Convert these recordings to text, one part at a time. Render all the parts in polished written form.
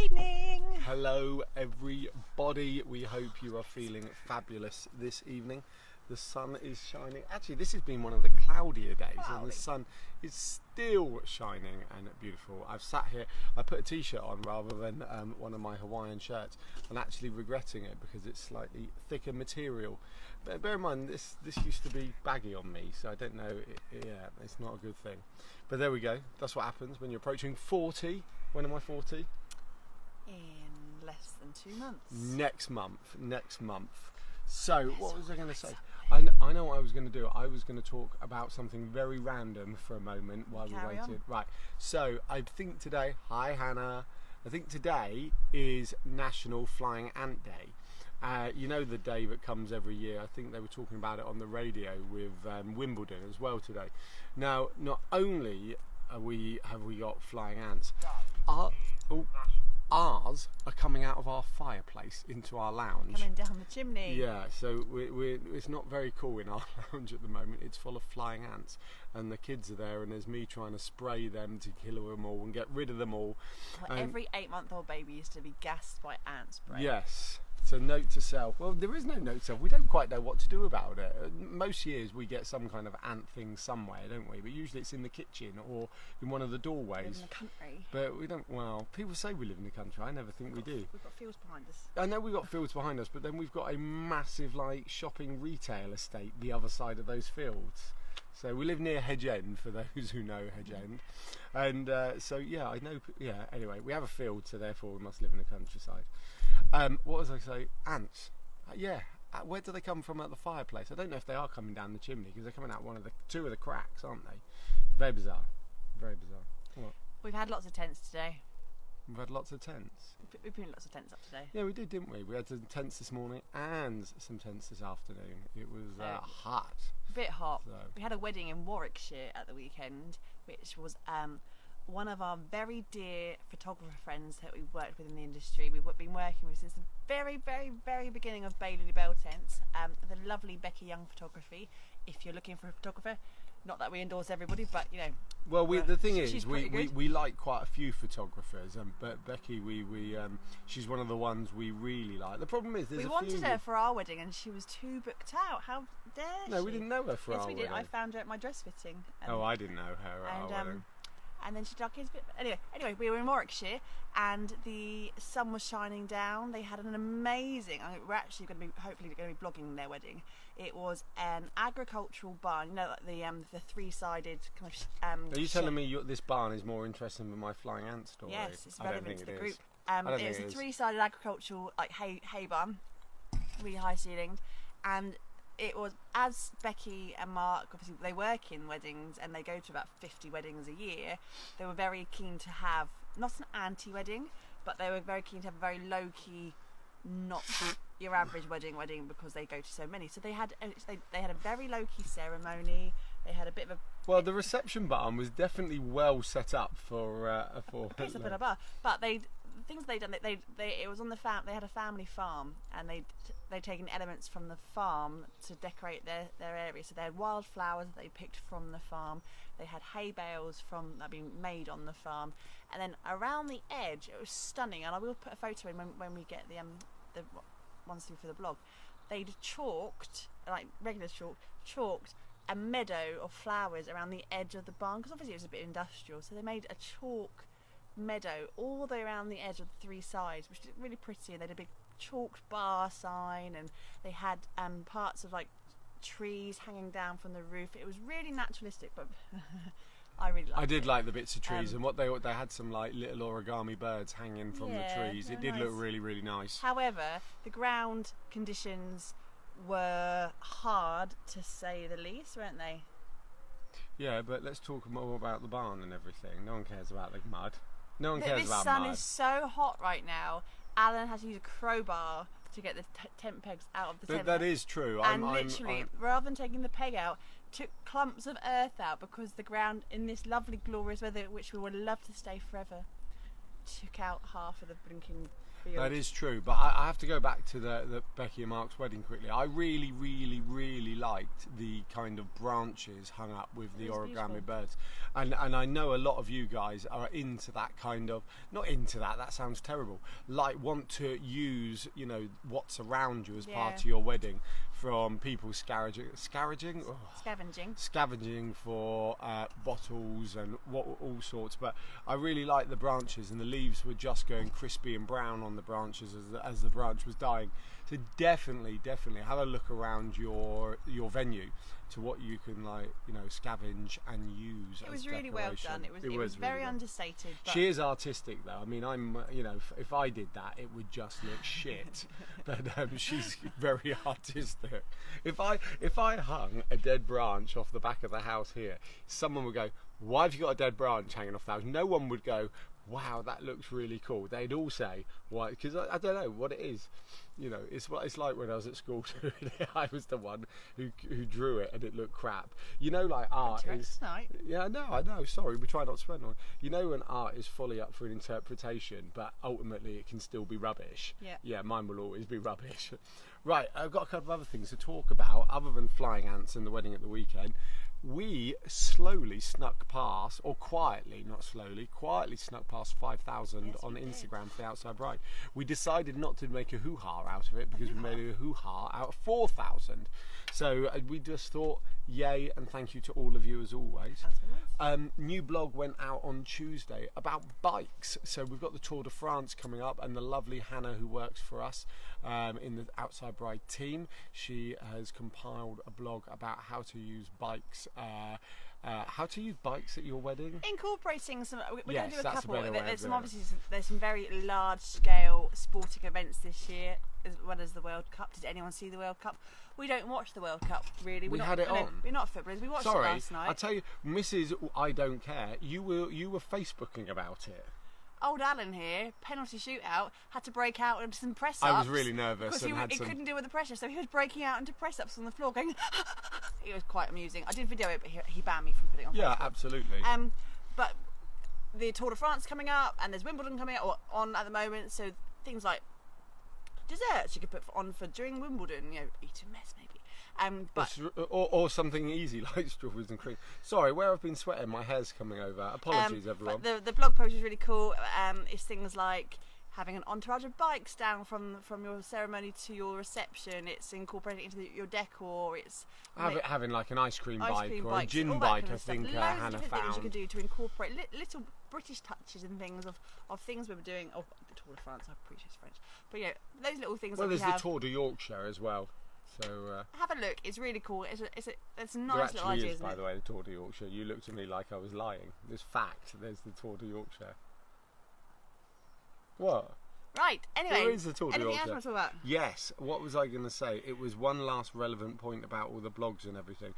evening. Hello everybody, we hope you are feeling fabulous this evening. The sun is shining. Actually, this has been one of the cloudier days and the sun is still shining and beautiful. I've sat here, I put a t-shirt on rather than one of my Hawaiian shirts, and actually regretting it because it's slightly thicker material. But bear in mind, this used to be baggy on me, so I don't know, yeah, it's not a good thing. But there we go, that's what happens when you're approaching 40. When am I 40? In less than 2 months. Next month. So, what was I going to say? I know what I was going to do. I was going to talk about something very random for a moment while we waited. Right. So, I think today, hi Hannah, I think today is National Flying Ant Day. You know, the day that comes every year. I think they were talking about it on the radio with Wimbledon as well today. Now, not only have we got flying ants, ours are coming out of our fireplace into our lounge. Coming down the chimney. Yeah, so it's not very cool in our lounge at the moment. It's full of flying ants, and the kids are there, and there's me trying to spray them to kill them all and get rid of them all. Well, every 8-month-old baby used to be gassed by ant spray. Yes. So note to self. Well, there is no note to self. We don't quite know what to do about it. Most years we get some kind of ant thing somewhere, don't we? But usually it's in the kitchen or in one of the doorways. We live in the country. But we don't. Well, people say we live in the country. I never think we do. We've got fields behind us. I know we've got fields behind us, but then we've got a massive shopping retail estate the other side of those fields. So we live near Hedge End, for those who know Hedge End. And so, yeah, I know, yeah, anyway, we have a field, so therefore we must live in the countryside. What was I say? Ants. Yeah, where do they come from at the fireplace? I don't know if they are coming down the chimney, because they're coming out two of the cracks, aren't they? Very bizarre. Very bizarre. What? We've had lots of tents today. We've had lots of tents. We've put lots of tents up today. Yeah, we did, didn't we? We had some tents this morning and some tents this afternoon. It was hot. A bit hot. So. We had a wedding in Warwickshire at the weekend, which was one of our very dear photographer friends that we've worked with in the industry. We've been working with since the very, very, very beginning of Baylily Bell Tents. The lovely Becky Young Photography. If you're looking for a photographer, not that we endorse everybody, but you know. Well, the thing is, we like quite a few photographers, but Becky, she's one of the ones we really like. The problem is, we wanted her for our wedding, and she was too booked out. How dare she? No, we didn't know her for our wedding. Yes, we did. I found her at my dress fitting. Oh, I didn't know her at our wedding. And then she dug his bit. Anyway, we were in Warwickshire, and the sun was shining down. They had an amazing. We're actually hopefully going to be blogging their wedding. It was an agricultural barn. You know, like the three-sided kind of. Are you telling me this barn is more interesting than my flying ant story? Yes, it's relevant to the group. It was a three-sided agricultural hay barn, really high ceilinged, and it was, as Becky and Mark, obviously they work in weddings and they go to about 50 weddings a year. They were very keen to have not an anti-wedding, but they were very keen to have a very low-key, not your average wedding because they go to so many. So they had a very low-key ceremony. They had a bit of a. Well, the reception barn was definitely well set up for. Piece of a bar, but things they'd done. It was on the They had a family farm, and they'd taken elements from the farm to decorate their area. So they had wildflowers that they picked from the farm. They had hay bales that had been made on the farm, and then around the edge, it was stunning. And I will put a photo in when we get the ones through for the blog. They'd chalked, like regular chalked a meadow of flowers around the edge of the barn, because obviously it was a bit industrial. So they made a chalk meadow all the way around the edge of the three sides, which is really pretty. And they had a big chalked bar sign, and they had parts of like trees hanging down from the roof. It was really naturalistic, but I really liked it. I did like the bits of trees, and what they had some like little origami birds hanging from the trees. It did look really, really nice. However, the ground conditions were hard to say the least, weren't they? Yeah, but let's talk more about the barn and everything. No one cares about the mud. No one cares about mud. The sun is so hot right now. Alan has to use a crowbar to get the tent pegs out of the tent. That is true. And literally, rather than taking the peg out, took clumps of earth out because the ground in this lovely, glorious weather, which we would love to stay forever, took out half of the blinking. field. That is true, but I have to go back to the Becky and Mark's wedding quickly. I really, really, really liked the kind of branches hung up with the origami beautiful. birds, and I know a lot of you guys are into that kind of, not into that. That sounds terrible. Like want to use, you know, what's around you as part of your wedding, from people scavenging for bottles and all sorts. But I really like the branches, and the leaves were just going crispy and brown on the branches as the branch was dying. So definitely have a look around your venue to what you can, like, you know, scavenge and use. It was really well done. It was really very well. understated. But She is artistic, though. I mean, I'm, you know, if I did that, it would just look shit. But she's very artistic. If I hung a dead branch off the back of the house here, someone would go, "Why have you got a dead branch hanging off the house?" No one would go, "Wow, that looks really cool." They'd all say, "Why?" Because I don't know what it is. You know, it's like when I was at school. I was the one who drew it and it looked crap. You know, like art is. Yeah, no, I know. Sorry, we try not to spend on. You know, when art is fully up for an interpretation, but ultimately it can still be rubbish. Yeah, mine will always be rubbish. Right, I've got a couple of other things to talk about other than flying ants and the wedding at the weekend. We slowly snuck past, or quietly, not slowly, quietly snuck past 5,000 on Instagram for the Outside Bride. We decided not to make a hoo-ha out of it because we made a hoo-ha out of 4,000. So we just thought, yay, and thank you to all of you as always. New blog went out on Tuesday about bikes. So we've got the Tour de France coming up, and the lovely Hannah, who works for us in the Outside Bride team, she has compiled a blog about how to use bikes. How to use bikes at your wedding? Incorporating some. We're going to do a couple. There's there's some very large-scale sporting events this year, as well as the World Cup. Did anyone see the World Cup? We don't watch the World Cup, really. We had it on. We're not footballers. We watched it last night. I tell you, Mrs. I Don't Care. You were Facebooking about it. Old Alan here, penalty shootout, had to break out into some press-ups. I was really nervous because he couldn't deal with the pressure, so he was breaking out into press-ups on the floor, going. It was quite amusing. I did video it, but he banned me from putting it on. Yeah, Facebook. absolutely. But the Tour de France coming up, and there's Wimbledon coming up on at the moment. So things like desserts you could put on for during Wimbledon. You know, eat a mess maybe. Or something easy like strawberries and cream. Sorry, where I've been sweating, my hair's coming over. Apologies, everyone. But the blog post is really cool. It's things like having an entourage of bikes down from your ceremony to your reception. It's incorporated into your decor. It's having like an ice cream bike or a gin bike. I think Hannah found. Things you can do to incorporate little British touches and things of things we were doing. Oh, the Tour de France. I appreciate French, but yeah, those little things. Well, there's the Tour de Yorkshire as well. So have a look. It's really cool. It's a nice little idea, isn't it? By the way, the Tour de Yorkshire. You looked at me like I was lying. There's fact. There's the Tour de Yorkshire. What? Right. Anyway, there is the Tour de Yorkshire. Anything else you want to talk about? Yes. What was I going to say? It was one last relevant point about all the blogs and everything.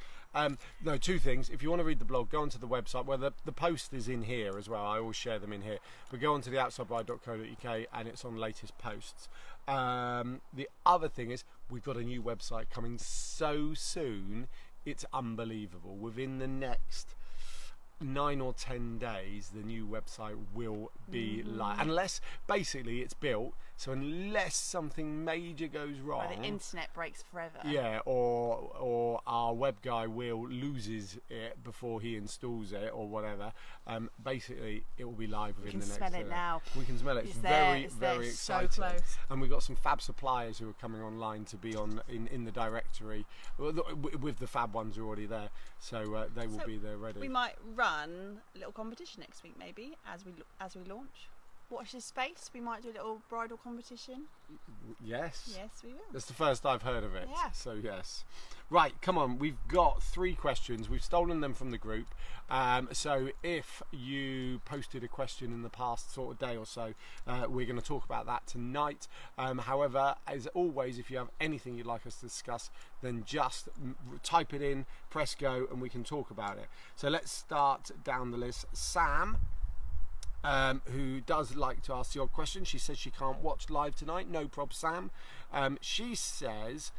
No, two things. If you want to read the blog, go onto the website. Well, the post is in here as well. I always share them in here. But go onto the outsidebride.co.uk and it's on latest posts. The other thing is we've got a new website coming so soon. It's unbelievable. Within the next 9 or 10 days the new website will be live, unless basically it's built, so unless something major goes wrong, the internet breaks forever, or our web guy loses it before he installs it or whatever, basically it will be live within the next smell it now. We can smell it. It's very exciting, so close. And we've got some fab suppliers who are coming online to be on in the directory with the fab ones who are already there, so they will be there ready. We might run a little competition next week, maybe as we launch. Watch this space. We might do a little bridal competition. Yes, we will. That's the first I've heard of it. Yeah. So yes. Right, come on. We've got 3 questions. We've stolen them from the group. So if you posted a question in the past sort of day or so, we're going to talk about that tonight. However, as always, if you have anything you'd like us to discuss, then just type it in, press go, and we can talk about it. So let's start down the list. Sam, who does like to ask the odd question. She says she can't watch live tonight. No prob, Sam. She says,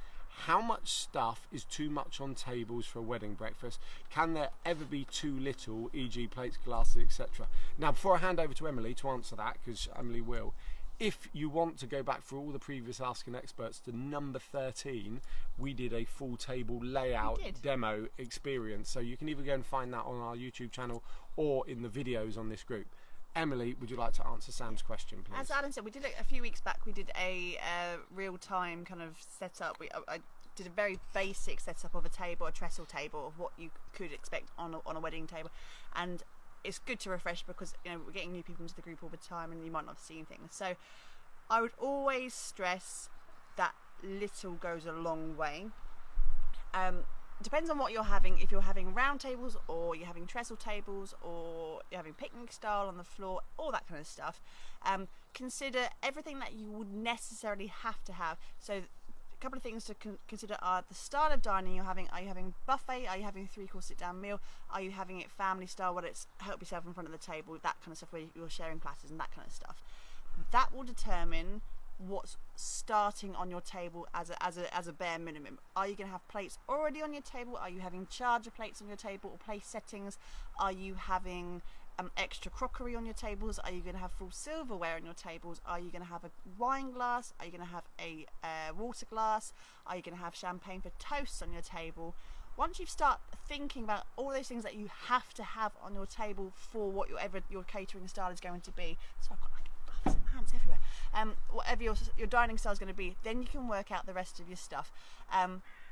how much stuff is too much on tables for a wedding breakfast? Can there ever be too little, e.g. plates, glasses, etc.? Now, before I hand over to Emily to answer that, because Emily will, If you want to go back through all the previous Asking Experts to number 13, we did a full table layout demo experience. So you can either go and find that on our YouTube channel or in the videos on this group. Emily, would you like to answer Sam's question, please? As Alan said, we did it a few weeks back. We did a real-time kind of setup. I did a very basic setup of a table, a trestle table, of what you could expect on a wedding table. And it's good to refresh because we're getting new people into the group all the time and you might not have seen things. So I would always stress that little goes a long way. Depends on what you're having. If you're having round tables or you're having trestle tables or you're having picnic style on the floor, all that kind of stuff, consider everything that you would necessarily have to have. So a couple of things to consider are the style of dining you're having. Are you having buffet? Are you having 3-course sit-down meal? Are you having it family style where it's help yourself in front of the table, that kind of stuff, where you're sharing platters and that kind of stuff? That will determine what's starting on your table as a bare minimum. Are you going to have plates already on your table? Are you having charger plates on your table or place settings? Are you having extra crockery on your tables? Are you going to have full silverware on your tables? Are you going to have a wine glass? Are you going to have a water glass? Are you going to have champagne for toasts on your table? Once you start thinking about all those things that you have to have on your table for what your catering style is going to be, so I've got like hands everywhere. Whatever your dining style is going to be, then you can work out the rest of your stuff.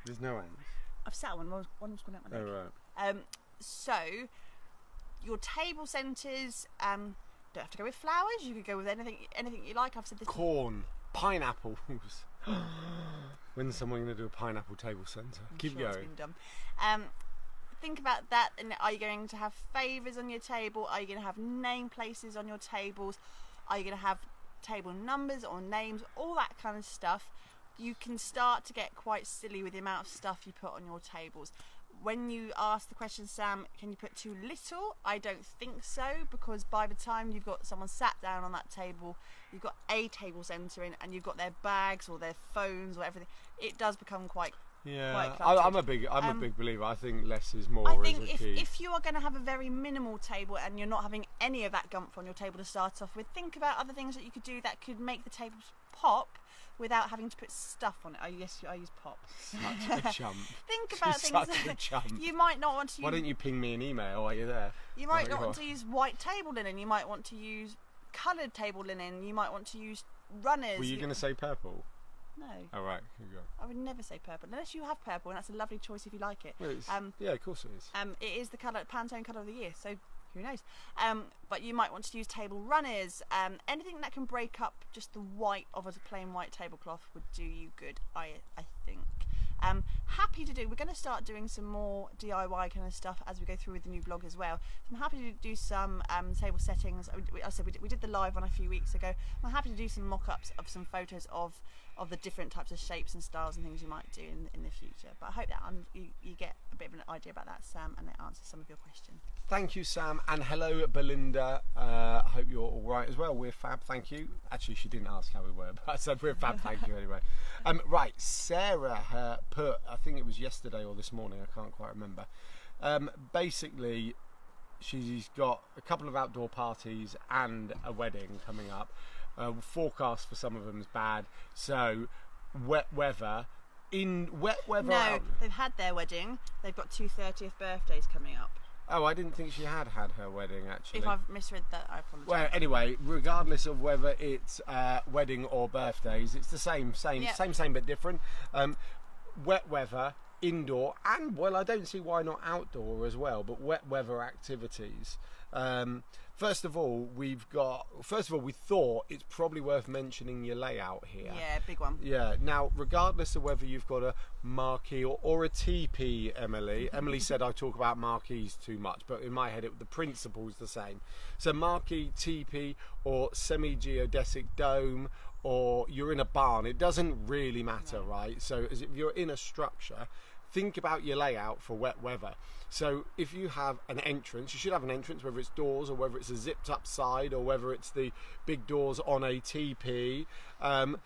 There's no ends. I've sat on one was going out my neck. Oh, right. So your table centres, don't have to go with flowers. You could go with anything you like. I've said this. Corn, pineapples. When's someone going to do a pineapple table centre? Keep going. It's been done. Think about that. And are you going to have favours on your table? Are you going to have name places on your tables? Are you going to have table numbers or names? All that kind of stuff. You can start to get quite silly with the amount of stuff you put on your tables. When you ask the question, Sam, can you put too little? I don't think so, because by the time you've got someone sat down on that table, you've got a table centre in and you've got their bags or their phones or everything, it does become quite I'm a big believer. I think less is more. I think if you are going to have a very minimal table and you're not having any of that gumph on your table to start off with, think about other things that you could do that could make the tables pop without having to put stuff on it. I use pop. Such a chump. Think about She's things such a chump. You might not want to use. Why don't you ping me an email while you're there? You might not want to use white table linen. You might want to use coloured table linen. You might want to use runners. Were you going to say purple? No. Oh, right. Here we go. I would never say purple unless you have purple, and that's a lovely choice if you like it. Well, yeah, of course it is. It is the Pantone colour of the year, so who knows? But you might want to use table runners. Anything that can break up just the white of a plain white tablecloth would do you good, I think. Happy to do. We're going to start doing some more DIY kind of stuff as we go through with the new blog as well. So I'm happy to do some table settings. I said we did the live one a few weeks ago. I'm happy to do some mock-ups of some photos of the different types of shapes and styles and things you might do in the future. But I hope that you get a bit of an idea about that, Sam, and it answers some of your questions. Thank you, Sam, and hello, Belinda. I hope you're all right as well. We're fab, thank you. Actually, she didn't ask how we were, but I said we're fab, thank you anyway. Right, Sarah put, I think it was yesterday or this morning, I can't quite remember. Basically, she's got a couple of outdoor parties and a wedding coming up. Forecast for some of them is bad, so wet weather. In wet weather. No, they've had their wedding. They've got 2 30th birthdays coming up. Oh, I didn't think she had her wedding, actually. If I've misread that, I apologise. Well, anyway, regardless of whether it's wedding or birthdays, it's the same, but different. Wet weather, indoor, and, well, I don't see why not outdoor as well, but wet weather activities. First of all, we thought it's probably worth mentioning your layout here. Yeah, big one. Yeah. Now, regardless of whether you've got a marquee or a teepee, Emily said I talk about marquees too much, but in my head the principle's the same. So marquee, teepee, or semi-geodesic dome, or you're in a barn, it doesn't really matter, right? So as if you're in a structure, think about your layout for wet weather. So if you have an entrance, you should have an entrance, whether it's doors or whether it's a zipped up side or whether it's the big doors on a teepee. The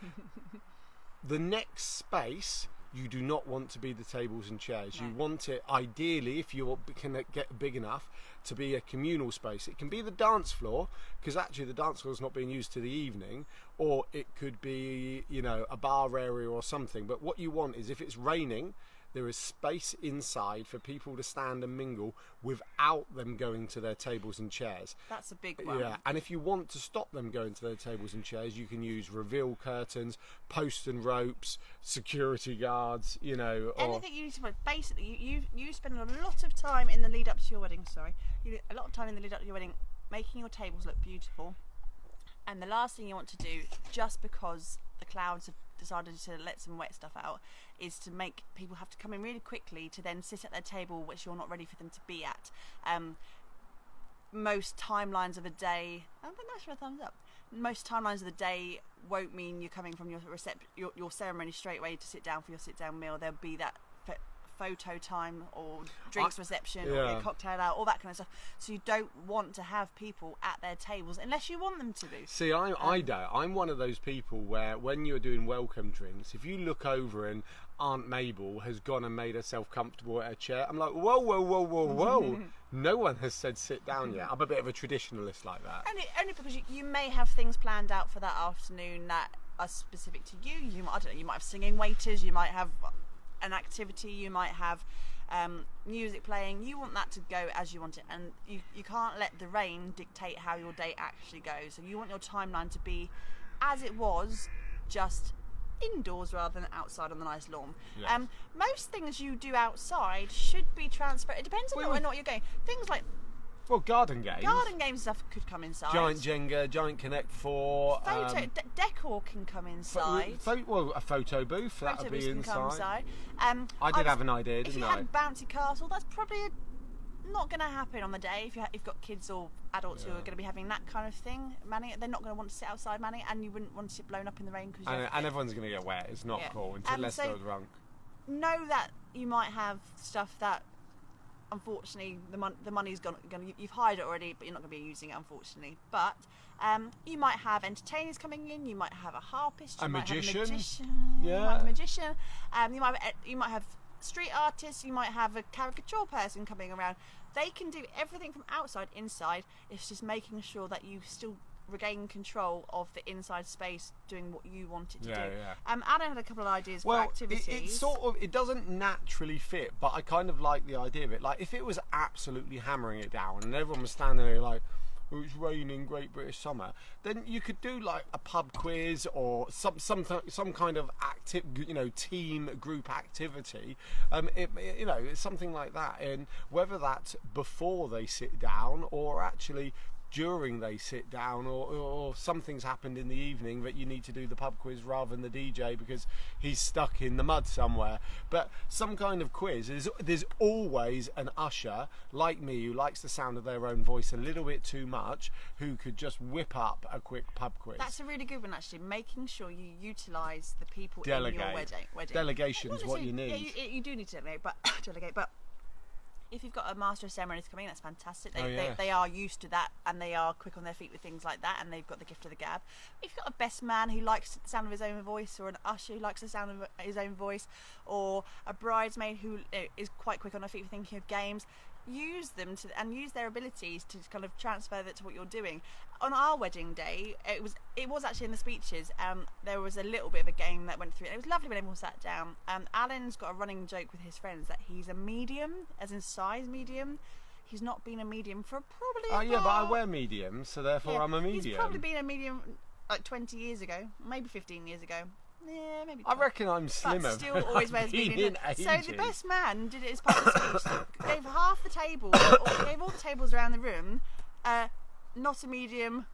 next space you do not want to be the tables and chairs. No. You want it, ideally, if you can get big enough, to be a communal space. It can be the dance floor, because actually the dance floor is not being used to the evening, or it could be, you know, a bar area or something. But what you want is, if it's raining, there is space inside for people to stand and mingle without them going to their tables and chairs. That's a big one. Yeah, and if you want to stop them going to their tables and chairs, you can use reveal curtains, post and ropes, security guards, you know. Anything you need to, basically, you spend a lot of time in the lead up to your wedding, a lot of time in the lead up to your wedding making your tables look beautiful. And the last thing you want to do, just because the clouds have decided to let some wet stuff out, is to make people have to come in really quickly to then sit at their table, which you're not ready for them to be at. Most timelines of a day, nice for a thumbs up. Most timelines of the day won't mean you're coming from your ceremony straight away to sit down for your sit down meal. There'll be that photo time or drinks reception or a cocktail hour, all that kind of stuff. So you don't want to have people at their tables unless you want them to be. See, I don't. I'm one of those people where when you're doing welcome drinks, if you look over and Aunt Mabel has gone and made herself comfortable at a chair, I'm like, whoa. No one has said sit down yet. I'm a bit of a traditionalist like that. Only because you may have things planned out for that afternoon that are specific to you. I don't know, you might have singing waiters, you might have an activity, you might have music playing. You want that to go as you want it, and you can't let the rain dictate how your day actually goes. So you want your timeline to be as it was, just indoors rather than outside on the nice lawn. Yes. Most things you do outside should be transparent. It depends on what you're going. Things like garden games. Garden games stuff could come inside. Giant Jenga, Giant Connect 4. Decor can come inside. A photo booth, that would be inside. I did have an idea, didn't I? If you had a bouncy castle, that's probably not going to happen on the day. If you've got kids or adults who are going to be having that kind of thing, manning it, they're not going to want to sit outside manning it, and you wouldn't want to sit blown up in the rain. And everyone's going to get wet. It's not cool unless they're drunk. Know that you might have stuff that, unfortunately, the money's gone. You've hired it already, but you're not going to be using it, unfortunately. But you might have entertainers coming in. You might have a harpist. You might have a magician. Yeah. You might have a magician. You might have street artists. You might have a caricature person coming around. They can do everything from outside, inside. It's just making sure that you still regain control of the inside space, doing what you want it to do. Adam had a couple of ideas for activities. It doesn't naturally fit, but I kind of like the idea of it. Like, if it was absolutely hammering it down and everyone was standing there like, oh, it's raining, Great British Summer, then you could do like a pub quiz or some kind of active, team group activity. It's something like that, and whether that's before they sit down or actually during they sit down, or something's happened in the evening that you need to do the pub quiz rather than the DJ because he's stuck in the mud somewhere. But some kind of quiz. There's always an usher like me who likes the sound of their own voice a little bit too much, who could just whip up a quick pub quiz. That's a really good one, actually. Making sure you utilise the people in your wedding. Delegation's what you need. Yeah, you do need to delegate, but if you've got a master of ceremonies coming in, that's fantastic. They are used to that, and they are quick on their feet with things like that, and they've got the gift of the gab. If you've got a best man who likes the sound of his own voice, or an usher who likes the sound of his own voice, or a bridesmaid who is quite quick on her feet for thinking of games, use them and use their abilities to kind of transfer that to what you're doing. On our wedding day, it was actually in the speeches. There was a little bit of a game that went through. It was lovely when everyone sat down. Alan's got a running joke with his friends that he's a medium, as in size medium. He's not been a medium for probably. But I wear medium, so therefore I'm a medium. He's probably been a medium like 20 years ago, maybe 15 years ago. Yeah, maybe. I reckon I'm slimmer. But still always wears medium. So the best man did it as part of the speech. Gave half the table, or gave all the tables around the room, not a medium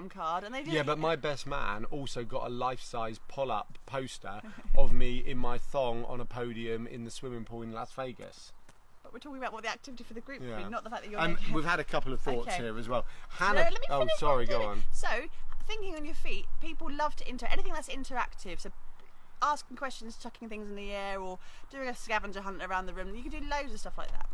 card, and they did. Yeah, but my best man also got a life-size pull-up poster of me in my thong on a podium in the swimming pool in Las Vegas. But we're talking about what the activity for the group would be, not the fact that you're. We've had a couple of thoughts here as well. Hannah. Let me finish go on. So, thinking on your feet, people love to anything that's interactive. So, asking questions, chucking things in the air, or doing a scavenger hunt around the room. You can do loads of stuff like that.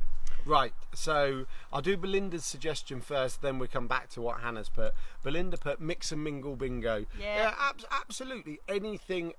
Right, so I'll do Belinda's suggestion first, then we come back to what Hannah's put. Belinda put mix and mingle bingo. Yeah. Absolutely. Anything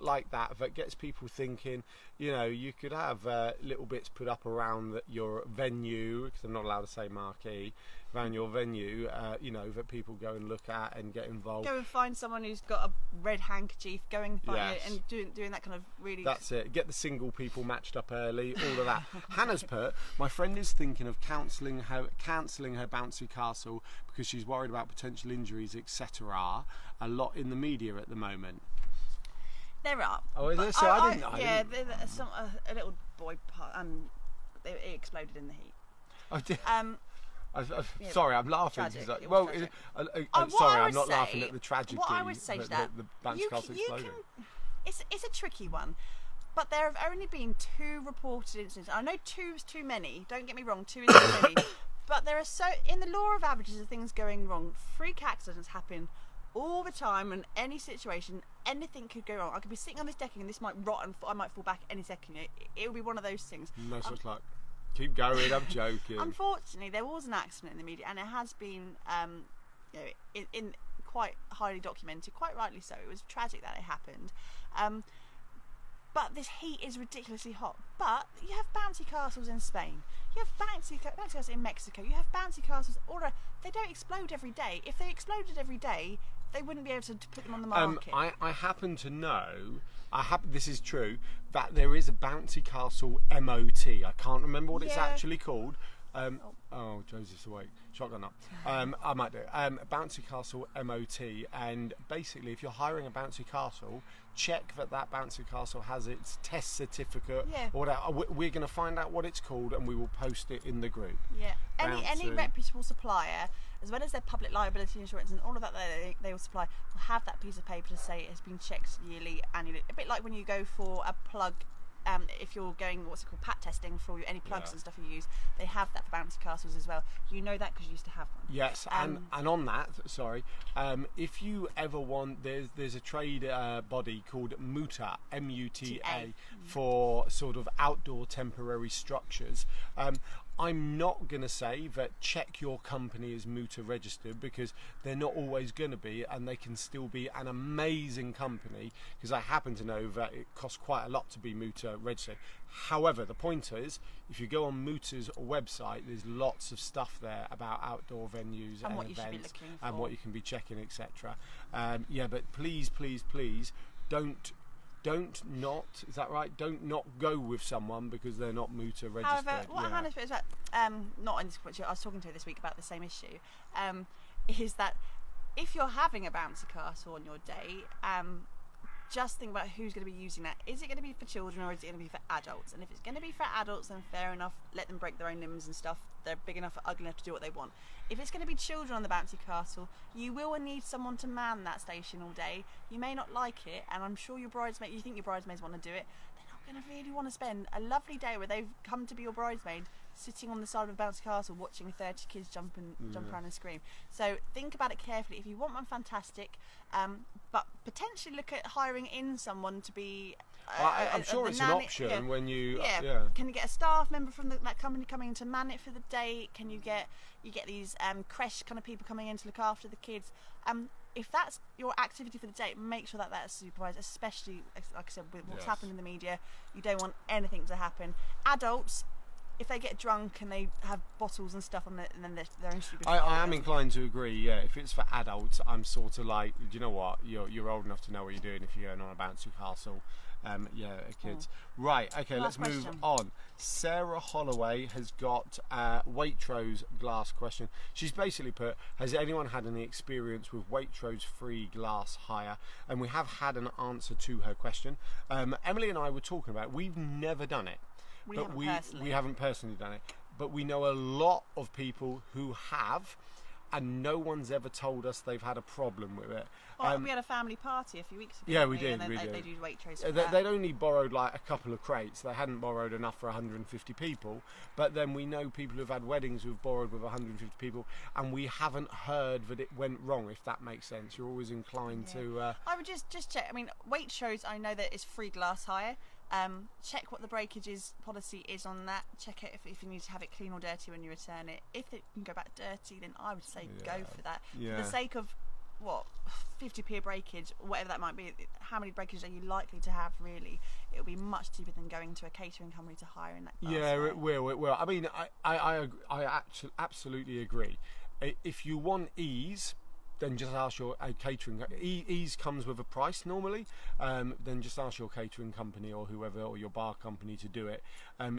like that gets people thinking. You know, you could have little bits put up around your venue, because I'm not allowed to say marquee, around your venue, you know, that people go and look at and get involved. Go and find someone who's got a red handkerchief, go and find it, Yes. and doing that kind of really... That's it. Get the single people matched up early, all of that. Hannah's put, my friend is thinking of cancelling her bouncy castle because she's worried about potential injuries, etc. A lot in the media at the moment. There are. Oh, is there? So I didn't know. Yeah, a little boy, it exploded in the heat. Oh, dear. Yeah, sorry, I'm laughing. tragic. Like, It well, was tragic. I'm sorry, I'm not say- laughing at the tragedy. What I would say to that, the bouncy castle exploding. it's a tricky one, but there have only been 2 reported incidents. I know 2 is too many. Don't get me wrong, 2 is too many. But there are in the law of averages of things going wrong, freak accidents happen all the time, in any situation, anything could go wrong. I could be sitting on this decking and this might rot and I might fall back any second. It would be one of those things. No such luck. Keep going, I'm joking. Unfortunately, there was an accident in the media, and it has been, you know, in quite highly documented, quite rightly so. It was tragic that it happened. But this heat is ridiculously hot. But you have bouncy castles in Spain. You have bouncy castles in Mexico. You have bouncy castles all around. They don't explode every day. If they exploded every day, they wouldn't be able to put them on the market. I happen to know, this is true, that there is a bouncy castle MOT. I can't remember what it's actually called. Oh, Joseph's awake. Shotgun up. I might do it. Bouncy castle MOT, and basically, if you're hiring a bouncy castle, check that bouncy castle has its test certificate or whatever. We're going to find out what it's called, and we will post it in the group. Yeah. Any reputable supplier, as well as their public liability insurance and all of that they will supply, will have that piece of paper to say it has been checked yearly, annually. A bit like when you go for a plug. If you're going, pat testing for any plugs and stuff you use, they have that for bouncy castles as well. You know that because you used to have one. Yes, and on that, sorry, if you ever want, there's a trade body called MUTA, M-U-T-A, for sort of outdoor temporary structures. I'm not going to say that check your company is MUTA registered, because they're not always going to be, and they can still be an amazing company, because I happen to know that it costs quite a lot to be MUTA registered. However, the point is, if you go on MUTA's website, there's lots of stuff there about outdoor venues and what you events should be looking for. and what you can be checking, etc. But please, don't not, is that right? Don't not go with someone because they're not MUTA registered. However, what Hannah's put is that, not in this question, I was talking to her this week about the same issue, is that if you're having a bouncy castle on your day, just think about who's going to be using that. Is it going to be for children or is it going to be for adults? And if it's going to be for adults, then fair enough, let them break their own limbs and stuff. They're big enough, ugly enough to do what they want. If it's going to be children on the bouncy castle, you will need someone to man that station all day. You may not like it, and I'm sure you think your bridesmaids want to do it. They're not going to really want to spend a lovely day where they've come to be your bridesmaid sitting on the side of a bouncy castle watching 30 kids jump around and scream. So think about it carefully. If you want one, fantastic, but potentially look at hiring in someone to be I'm sure it's an option when you Can you get a staff member from that company coming in to man it for the day? Can you get these creche kind of people coming in to look after the kids? If that's your activity for the day, make sure that that's supervised, especially, like I said, with what's happened in the media. You don't want anything to happen. Adults, if they get drunk and they have bottles and stuff on it, and then they're in stupid. I am inclined to agree. Yeah, if it's for adults, I'm sort of like, do you know what? You're old enough to know what you're doing if you're going on a bouncy castle. Kids. Right. Okay. Last let's move question. on. Sarah Holloway has got Waitrose glass question. She's basically put, has anyone had any experience with Waitrose free glass hire? And we have had an answer to her question. Emily and I were talking about it. We've never done it. We We haven't personally done it, but we know a lot of people who have, and no one's ever told us they've had a problem with it. We had a family party a few weeks ago. Yeah, we did. And we they did. do Waitrose for that. They'd only borrowed like a couple of crates. They hadn't borrowed enough for 150 people. But then we know people who've had weddings who've borrowed with 150 people, and we haven't heard that it went wrong. If that makes sense, you're always inclined to. I would just check. I mean, Waitrose, I know that it's free glass hire, Check what the breakages policy is on that. Check it if you need to have it clean or dirty when you return it. If it can go back dirty, then I would say go for that. For the sake of 50p a breakage, whatever that might be, how many breakages are you likely to have? Really, it'll be much cheaper than going to a catering company to hire in that glassware. Yeah, it will. I mean, I absolutely agree. If you want ease, then just ask your catering. Ease comes with a price normally. Then just ask your catering company or whoever, or your bar company to do it.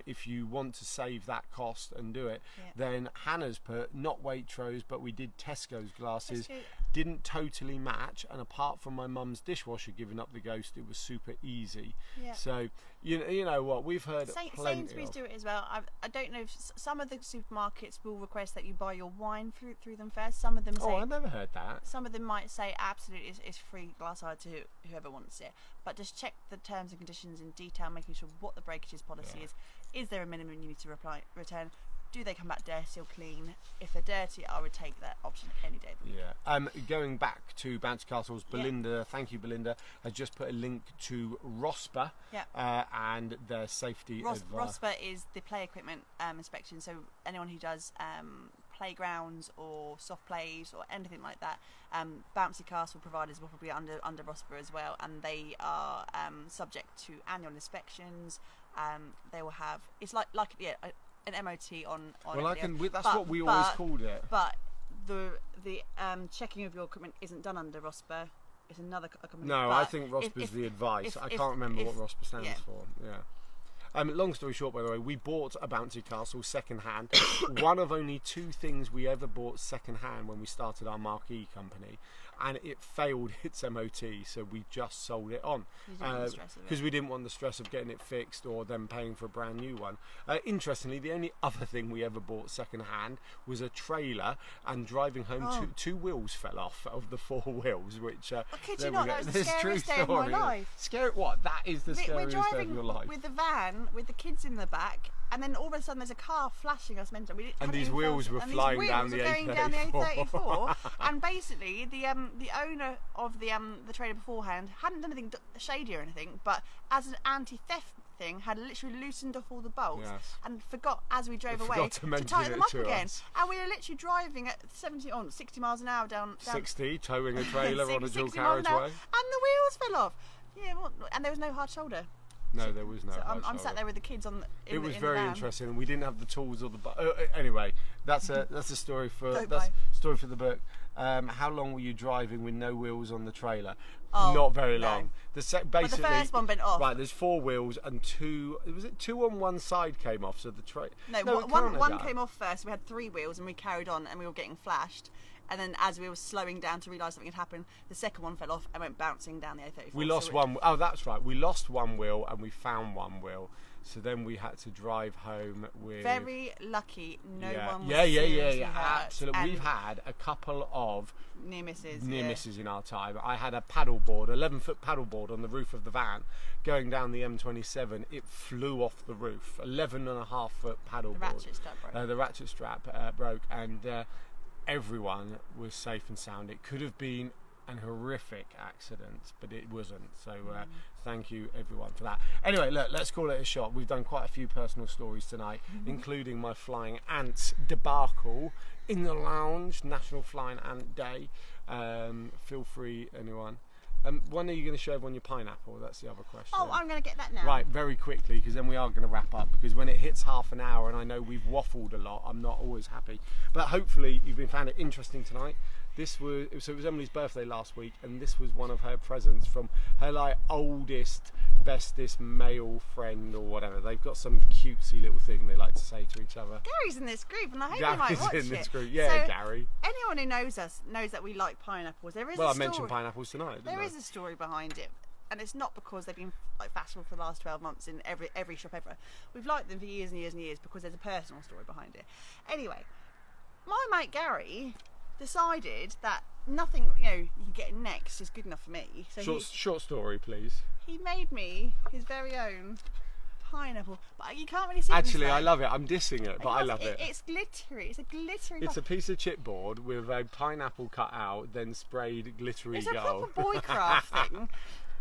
If you want to save that cost and do it, then Hannah's put not Waitrose, but we did Tesco's glasses. Didn't totally match, and apart from my mum's dishwasher giving up the ghost, it was super easy. Yeah. So you know what, we've heard plenty. Sainsbury's do it as well. I don't know if some of the supermarkets will request that you buy your wine through them first. Some of them say, I never heard that. Some of them might say absolutely it's free glass hire to whoever wants it, but just check the terms and conditions in detail, making sure what the breakages policy is. Is there a minimum you need to return? Do they come back dirty or clean? If they're dirty, I would take that option any day of the week. Going back to Bouncy Castles, Belinda, thank you, Belinda, has just put a link to ROSPA and their safety advice. ROSPA is the play equipment inspection, so anyone who does playgrounds or soft plays or anything like that, Bouncy Castle providers will probably under ROSPA as well, and they are subject to annual inspections. They will have, it's like an MOT on that's what we always called it. But the checking of your equipment isn't done under ROSPA. It's another company. No, I think ROSPA is the advice. I can't remember what ROSPA stands for. Yeah. Long story short, by the way, we bought a Bouncy Castle second hand. One of only 2 things we ever bought second hand when we started our marquee company, and it failed its MOT, so we just sold it on because we didn't want the stress of getting it fixed or them paying for a brand new one. Interestingly, the only other thing we ever bought second hand was a trailer, and driving home two wheels fell off of the 4 wheels, which I kid you not, that was the scariest day of my life. Scary what? That is the scariest day of your life. We're driving with the van with the kids in the back, and then all of a sudden there's a car flashing us mental. And these wheels were flying down the A34. And basically the owner of the trailer beforehand hadn't done anything shady or anything, but as an anti-theft thing had literally loosened off all the bolts and forgot as we drove away to tighten them up again. And we were literally driving at 60 miles an hour down 60, towing a trailer on a dual carriageway, and the wheels fell off. And there was no hard shoulder. No, there was no. So I'm sat there with the kids on. It was very interesting, and we didn't have the tools or the. Anyway, that's a story for story for the book. How long were you driving with no wheels on the trailer? Not very long. Basically, but the first one went off. Right, there's 4 wheels and 2. Was it 2 on one side came off? So the one came off first. We had 3 wheels, and we carried on, and we were getting flashed. And then as we were slowing down to realise something had happened, the second one fell off and went bouncing down the A34. We lost one. Oh, that's right. We lost 1 wheel and we found 1 wheel. So then we had to drive home with... Very lucky no one was seriously hurt. Absolutely. We've had a couple of... Near misses in our time. I had a paddleboard, 11-foot paddleboard on the roof of the van going down the M27. It flew off the roof. 11.5-foot paddleboard. The ratchet strap broke. Broke, and... everyone was safe and sound. It could have been an horrific accident, but it wasn't. So thank you everyone for that. Anyway, look, let's call it a shot. We've done quite a few personal stories tonight, including my flying ants debacle in the lounge, National Flying Ant Day. Feel free, anyone. When are you going to show everyone your pineapple? That's the other question. Oh, I'm going to get that now. Right, very quickly, because then we are going to wrap up, because when it hits half an hour, and I know we've waffled a lot, I'm not always happy. But hopefully you've found it interesting tonight. It was Emily's birthday last week, and this was one of her presents from her oldest, bestest male friend or whatever. They've got some cutesy little thing they like to say to each other. Gary's in this group, and I hope you might watch in this it. Group. Yeah, so Gary. Anyone who knows us knows that we like pineapples. There is I mentioned pineapples tonight. There is a story behind it, and it's not because they've been fashionable for the last 12 months in every shop ever. We've liked them for years and years and years because there's a personal story behind it. Anyway, my mate Gary decided that nothing you can get next is good enough for me. So short story, please. He made me his very own pineapple, but you can't really see it. Actually, I love it. I'm dissing it, but I love it. It's glittery. It's a glittery. It's a piece of chipboard with a pineapple cut out, then sprayed glittery gold. It's a proper boy craft thing.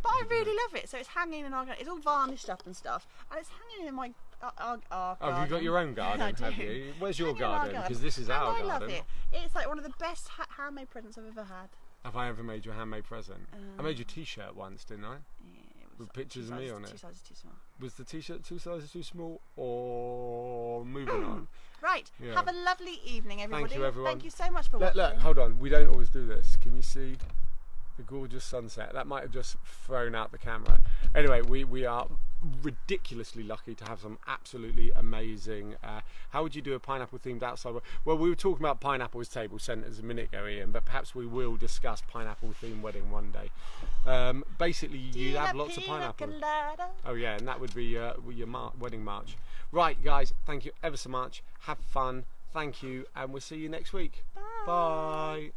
But I really love it. So it's hanging in our garden. It's all varnished up and stuff, and it's hanging in my our garden. Oh, have you got your own garden? I do. Have you? Where's your Hanging in our garden? Because this is our garden. I love it. It's like one of the best handmade presents I've ever had. Have I ever made you a handmade present? I made you a T-shirt once, didn't I? Yeah, With pictures of me on it. 2 sizes too small. Was the T-shirt 2 sizes too small, or moving on? Right. Yeah. Have a lovely evening, everybody. Thank you, everyone. Thank you so much for watching. Look, hold on. We don't always do this. Can you see the gorgeous sunset? That might have just thrown out the camera. Anyway, we are ridiculously lucky to have some absolutely amazing. How would you do a pineapple themed outside? Well, we were talking about pineapples table centres a minute ago, Ian, but perhaps we will discuss pineapple themed wedding one day. Basically, you have lots of pineapple. Oh yeah, and that would be your wedding march. Right, guys, thank you ever so much. Have fun. Thank you, and we'll see you next week. Bye. Bye.